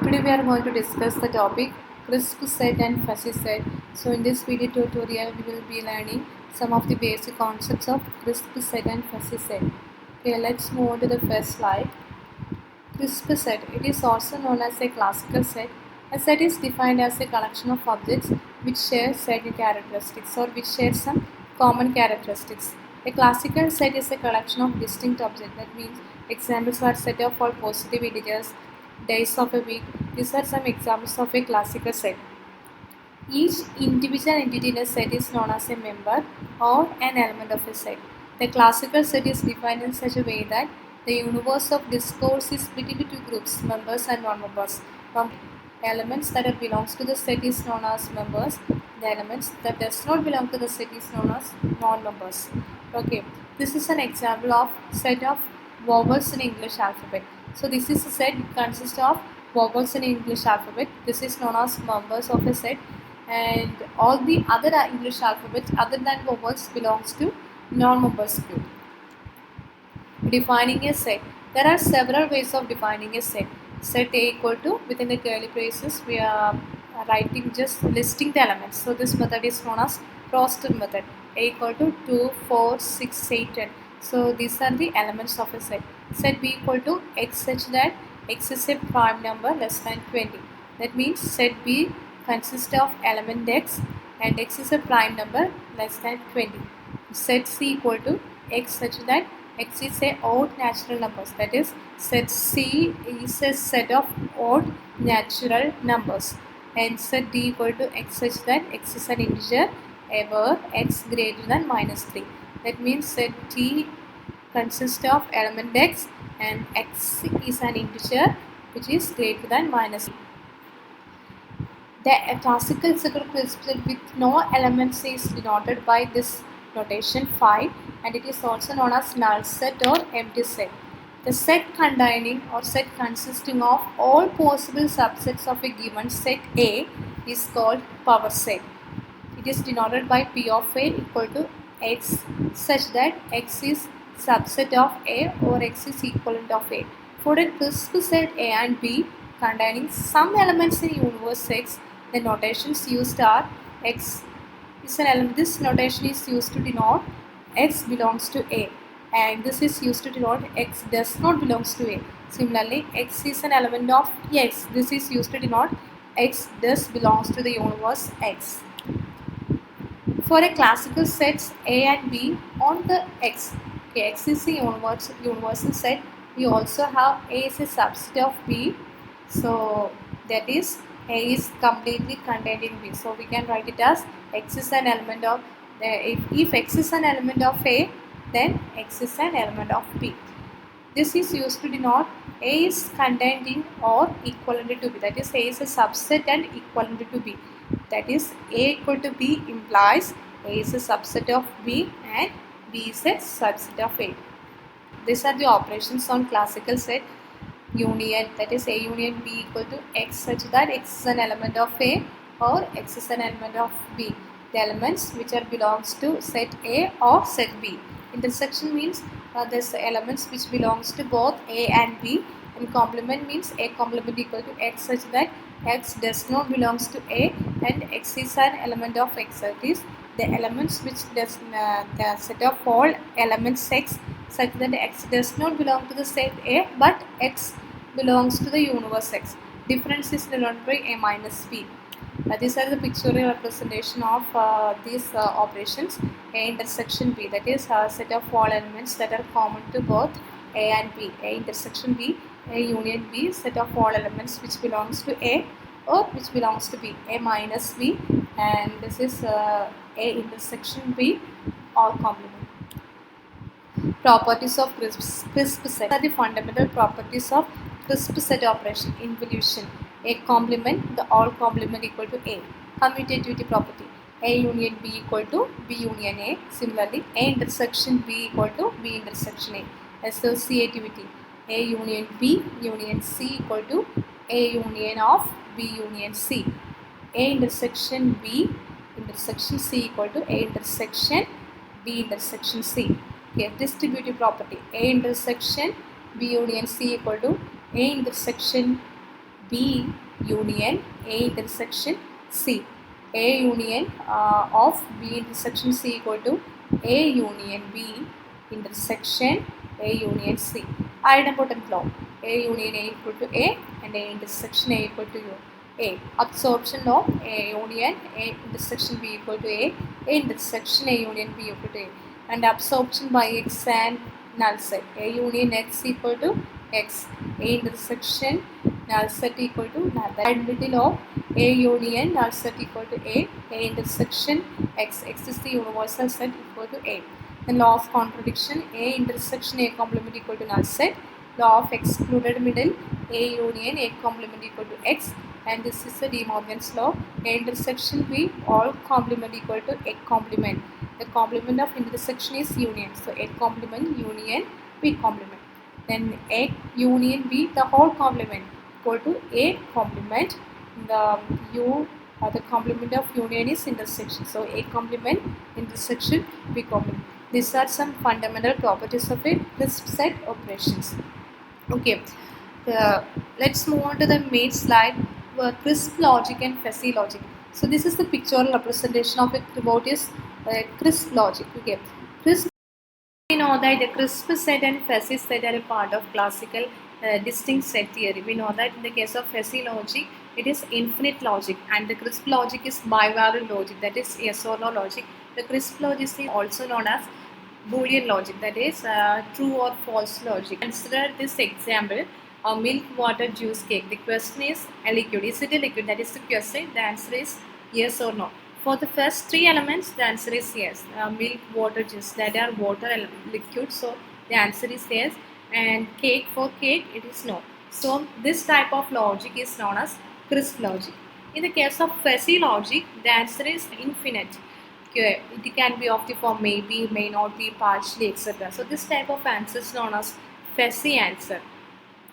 Today we are going to discuss the topic crisp set and fuzzy set. So in this video tutorial we will be learning some of the basic concepts of crisp set and fuzzy set. Okay, let's move on to the first slide. Crisp set. It is also known as a classical set. A set is defined as a collection of objects which share certain characteristics or which share some common characteristics. A classical set is a collection of distinct objects. That means examples are set of all positive integers, days of a week. These are some examples of a classical set. Each individual entity in a set is known as a member or an element of a set. The classical set is defined in such a way that the universe of discourse is split into two groups, members and non-members. Elements that belongs to the set is known as members. The elements that does not belong to the set is known as non-members. Okay, this is an example of set of vowels in English alphabet. So this is a set consists of vowels in English alphabet. This is known as members of a set, and all the other English alphabets other than vowels belongs to non-members group. Defining a set. There are several ways of defining a set. Set A equal to, within the curly braces we are writing just listing the elements. So this method is known as roster method. A equal to 2, 4, 6, 8, 10. So these are the elements of a set. Set B equal to x such that x is a prime number less than 20. That means set B consists of element x and x is a prime number less than 20. Set C equal to x such that x is a odd natural numbers. That is, set C is a set of odd natural numbers. And set D equal to x such that x is an integer where x greater than minus 3. That means set T consists of element x and x is an integer which is greater than minus 3. The classical set with no elements is denoted by this notation phi, and it is also known as null set or empty set. The set containing or set consisting of all possible subsets of a given set A is called power set. It is denoted by P of A equal to x such that x is subset of A or x is equivalent of A. For a crisp set A and B containing some elements in universe X, the notations used are x is an element. This notation is used to denote x belongs to A, and this is used to denote x does not belongs to A. Similarly, x is an element of x. This is used to denote x does belongs to the universe X. For a classical sets A and B on the X, okay, X is a universal set. We also have A is a subset of B, so that is A is completely contained in B. So we can write it as x is an element of if x is an element of A, then x is an element of B. This is used to denote A is contained in or equivalent to B. That is, A is a subset and equivalent to B. That is, A equal to B implies A is a subset of B and B is a subset of A. These are the operations on classical set. Union, that is A union B equal to x such that x is an element of A or x is an element of B. The elements which are belongs to set A or set B. Intersection means there's elements which belongs to both A and B, and complement means A complement equal to x such that x does not belongs to A and x is an element of x. That is, the elements which does the set of all elements x such that x does not belong to the set A but x belongs to the universe X. Difference is denoted by A minus B. These are the pictorial representation of these operations. A intersection B, that is a set of all elements that are common to both A and B. A intersection B, A union B, set of all elements which belongs to A or which belongs to B. A minus B, and this is A intersection B or complement. Properties of crisp set. These are the fundamental properties of crisp set operation. Involution. A complement, the all complement equal to A. Commutativity property. A union B equal to B union A. Similarly, A intersection B equal to B intersection A. Associativity. A union B union C equal to A union of B union C. A intersection B intersection C equal to A intersection B intersection C. Okay, distributive property. A intersection B union C equal to A intersection B union A intersection C. A union of B intersection C equal to A union B intersection A union C. Idempotent law. A union A equal to A and A intersection A equal to A. Absorption law. A union A intersection B equal to A intersection A union B equal to A. And absorption by X and null set. A union X equal to X. A intersection null set equal to null. The identity law. A union null set equal to A intersection X. X is the universal set equal to A. The law of contradiction. A intersection A complement equal to null set. Law of excluded middle. A union A complement equal to X. And this is the De Morgan's law. A intersection B all complement equal to A complement. The complement of intersection is union. So A complement union B complement. Then A union B the whole complement equal to A complement. The complement of union is intersection. So A complement intersection B complement. These are some fundamental properties of a crisp set operations. Okay, let's move on to the main slide. Crisp logic and fuzzy logic. So this is the pictorial representation of what is crisp logic. Okay, crisp. We know that the crisp set and fuzzy set are a part of classical distinct set theory. We know that in the case of fuzzy logic, it is infinite logic, and the crisp logic is bivalent logic, that is yes or no logic. The crisp logic is also known as Boolean logic, that is true or false logic. Consider this example: a milk, water, juice, cake. The question is a liquid. Is it a liquid? That is the question. The answer is yes or no. For the first three elements, the answer is yes. Milk, water, juice, that are water and liquid. So the answer is yes. And cake, for cake, it is no. So this type of logic is known as crisp logic. In the case of fuzzy logic, the answer is infinite. Okay, it can be of the form maybe, may not be, partially, etc. So this type of answer is known as fuzzy answer.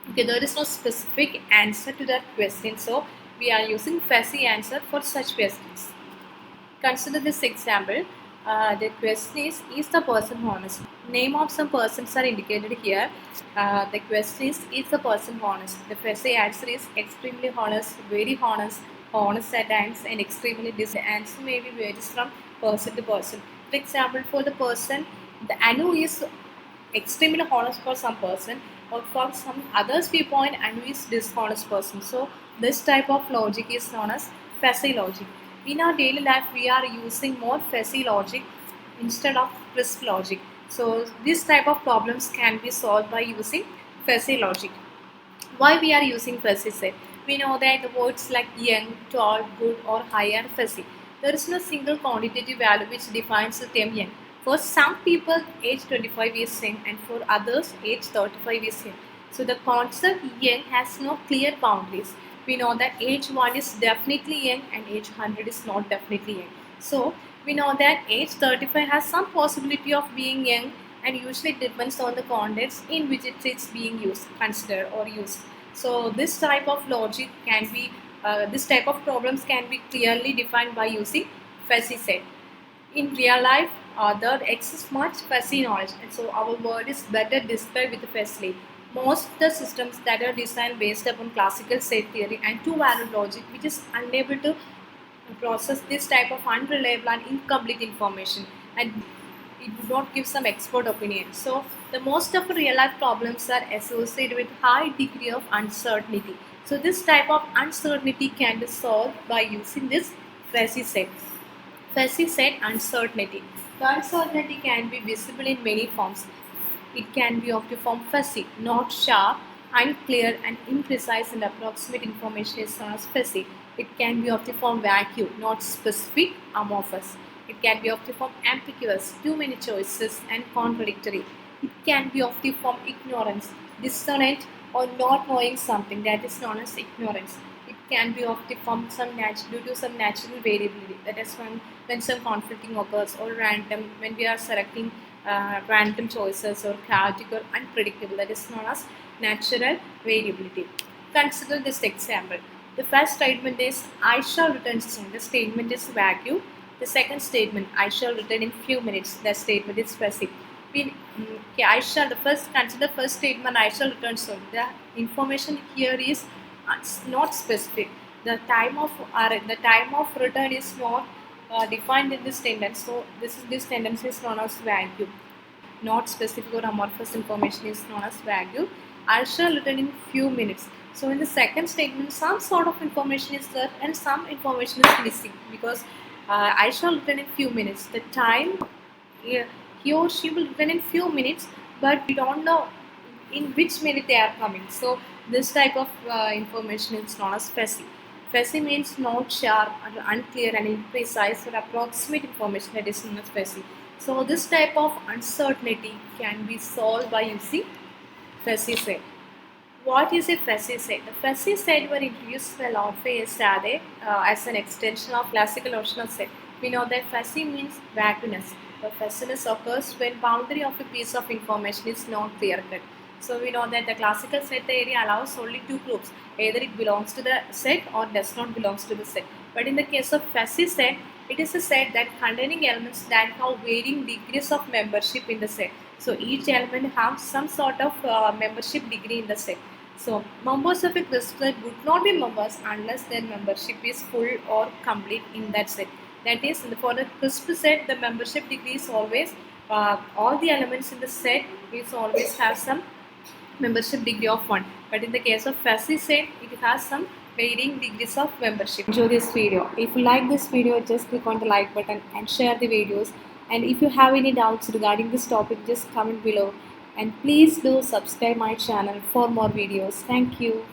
Okay, there is no specific answer to that question, so we are using fuzzy answer for such questions. Consider this example. The question is the person honest? Name of some persons are indicated here. The question is the person honest? The fuzzy answer is extremely honest, very honest, honest at times, and extremely dishonest. The answer may be varies from person to person. For example, for the person, the Anu is extremely honest for some person, or for some others viewpoint, Anu is dishonest person. So this type of logic is known as fuzzy logic. In our daily life, we are using more fuzzy logic instead of crisp logic. So this type of problems can be solved by using fuzzy logic. Why we are using fuzzy set? We know that the words like young, tall, good or high are fuzzy. There is no single quantitative value which defines the term young. For some people, age 25 is young, and for others, age 35 is young. So the concept young has no clear boundaries. We know that age 1 is definitely young and age 100 is not definitely young. So we know that age 35 has some possibility of being young, and usually depends on the context in which it is being used, considered or used. So this type of logic can be, this type of problems can be clearly defined by using fuzzy set. In real life, there exists much fuzzy knowledge, and so our world is better described with fuzzily. Most of the systems that are designed based upon classical set theory and two-value logic, which is unable to process this type of unreliable and incomplete information, and it would not give some expert opinion. So the most of real life problems are associated with high degree of uncertainty. So this type of uncertainty can be solved by using this fuzzy set. Fuzzy set uncertainty. The uncertainty can be visible in many forms. It can be of the form fuzzy, not sharp, unclear and imprecise, and approximate information is known as fuzzy. It can be of the form vacuum, not specific, amorphous. It can be of the form ambiguous, too many choices and contradictory. It can be of the form ignorance, dissonant or not knowing something, that is known as ignorance. It can be of the form due to some natural variability, that is when some conflicting occurs, or random when we are selecting random choices, or chaotic or unpredictable, that is known as natural variability. Consider this example. The first statement is I shall return soon. The statement is vacuum. The second statement, I shall return in few minutes. The statement is specific. Okay, I shall, the first, consider first statement, I shall return soon. The information here is it's not specific. The time of return is not defined in this sentence. So this sentence is known as vague. Not specific or amorphous information is known as vague. I shall return in few minutes. So in the second statement, some sort of information is there and some information is missing because I shall return in few minutes. The time, yeah, he or she will return in few minutes, but we don't know in which minute they are coming. So this type of information is known as fuzzy. Fuzzy means not sharp, unclear, and imprecise or approximate information that is known as fuzzy. So this type of uncertainty can be solved by using fuzzy set. What is a fuzzy set? The fuzzy set were introduced by Lafayette Sade as an extension of classical notional set. We know that fuzzy means vagueness. The fuzziness occurs when boundary of a piece of information is not clear cut. So we know that the classical set theory allows only two groups. Either it belongs to the set or does not belongs to the set. But in the case of fuzzy set, it is a set that containing elements that have varying degrees of membership in the set. So each element has some sort of membership degree in the set. So members of a crisp set would not be members unless their membership is full or complete in that set. That is, for the crisp set, the membership degree is always all the elements in the set is always have some membership degree of 1. But in the case of fuzzy set, it has some varying degrees of membership. Enjoy this video. If you like this video, just click on the like button and share the videos. And if you have any doubts regarding this topic, just comment below. And please do subscribe my channel for more videos. Thank you.